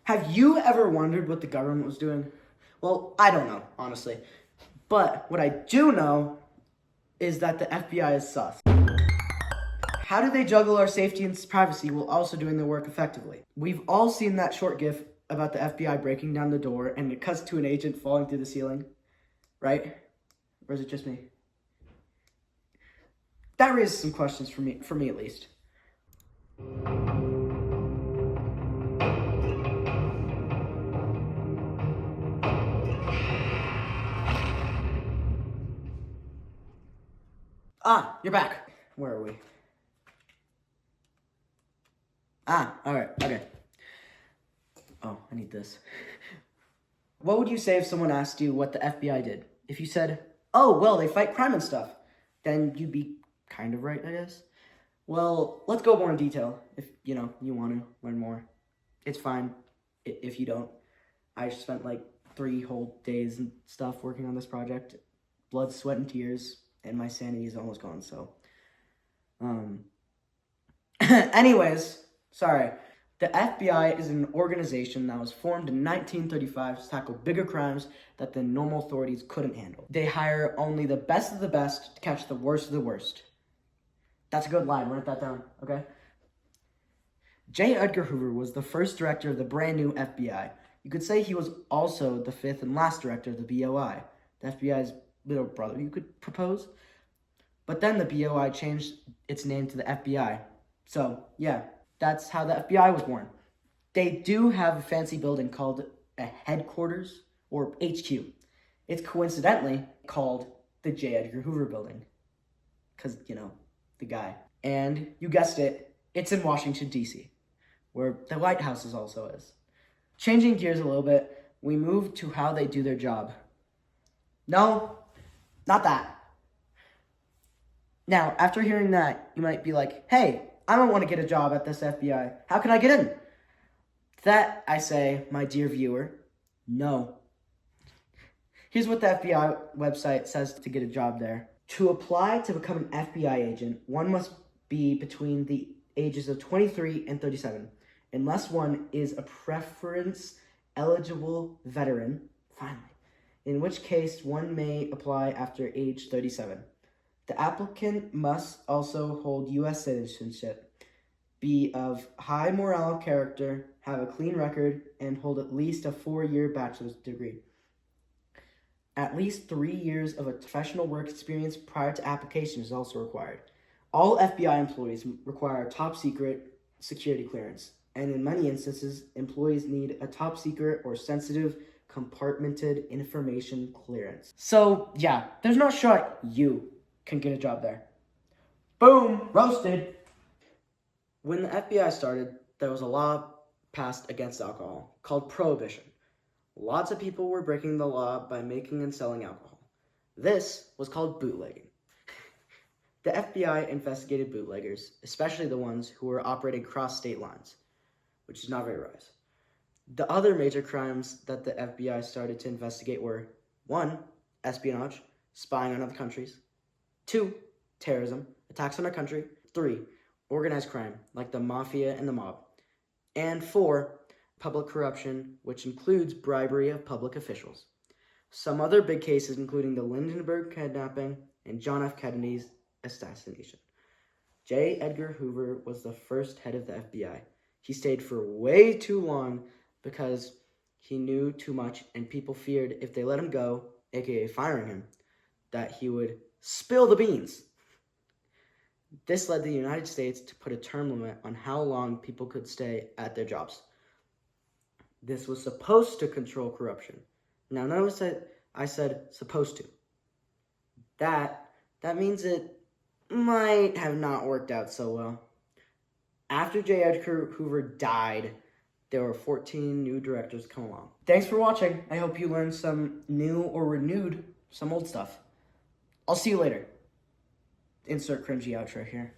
Have you ever wondered what the government was doing? Well, I don't know, honestly. But what I do know is that the FBI is sus. How do they juggle our safety and privacy while also doing their work effectively? We've all seen that short gif about the FBI breaking down the door and it cuts to an agent falling through the ceiling, right? Or is it just me? That raises some questions for me at least. Ah, you're back. Where are we? All right, okay. Oh, I need this. What would you say if someone asked you what the FBI did? If you said, oh, well, they fight crime and stuff, then you'd be kind of right, I guess. Well, let's go more in detail if, you want to learn more. It's fine if you don't. I spent like 3 whole days and stuff working on this project. Blood, sweat, and tears, and my sanity is almost gone, so. Anyways, sorry. The FBI is an organization that was formed in 1935 to tackle bigger crimes that the normal authorities couldn't handle. They hire only the best of the best to catch the worst of the worst. That's a good line. Write that down, okay? J. Edgar Hoover was the first director of the brand new FBI. You could say he was also the 5th and last director of the BOI, the FBI's little brother, you could propose. But then the BOI changed its name to the FBI. So, yeah, that's how the FBI was born. They do have a fancy building called a headquarters, or HQ. It's coincidentally called the J. Edgar Hoover Building. Because, the guy. And you guessed it, it's in Washington, D.C., where the White House also is. Changing gears a little bit, we move to how they do their job. No, not that. Now, after hearing that, you might be like, hey, I don't want to get a job at this FBI. How can I get in? That, I say, my dear viewer, no. Here's what the FBI website says to get a job there. To apply to become an FBI agent, one must be between the ages of 23 and 37, unless one is a preference-eligible veteran, finally, in which case one may apply after age 37. The applicant must also hold U.S. citizenship, be of high moral character, have a clean record, and hold at least a 4-year bachelor's degree. At least 3 years of a professional work experience prior to application is also required. All FBI employees require a top-secret security clearance, and in many instances, employees need a top-secret or sensitive compartmented information clearance. So, yeah, there's no shot you can get a job there. Boom! Roasted! When the FBI started, there was a law passed against alcohol called Prohibition. Lots of people were breaking the law by making and selling alcohol. This was called bootlegging. The FBI investigated bootleggers, especially the ones who were operating across state lines, which is not very wise. The other major crimes that the FBI started to investigate were 1. Espionage, spying on other countries. 2. Terrorism, attacks on our country. 3. Organized crime, like the mafia and the mob. And 4. Public corruption, which includes bribery of public officials. Some other big cases including the Lindenberg kidnapping and John F. Kennedy's assassination. J. Edgar Hoover was the first head of the FBI. He stayed for way too long because he knew too much and people feared if they let him go, aka firing him, that he would spill the beans. This led the United States to put a term limit on how long people could stay at their jobs. This was supposed to control corruption. Now notice that I said supposed to. That means it might have not worked out so well. After J. Edgar Hoover died, there were 14 new directors come along. Thanks for watching. I hope you learned some new or renewed some old stuff. I'll see you later. Insert cringy outro here.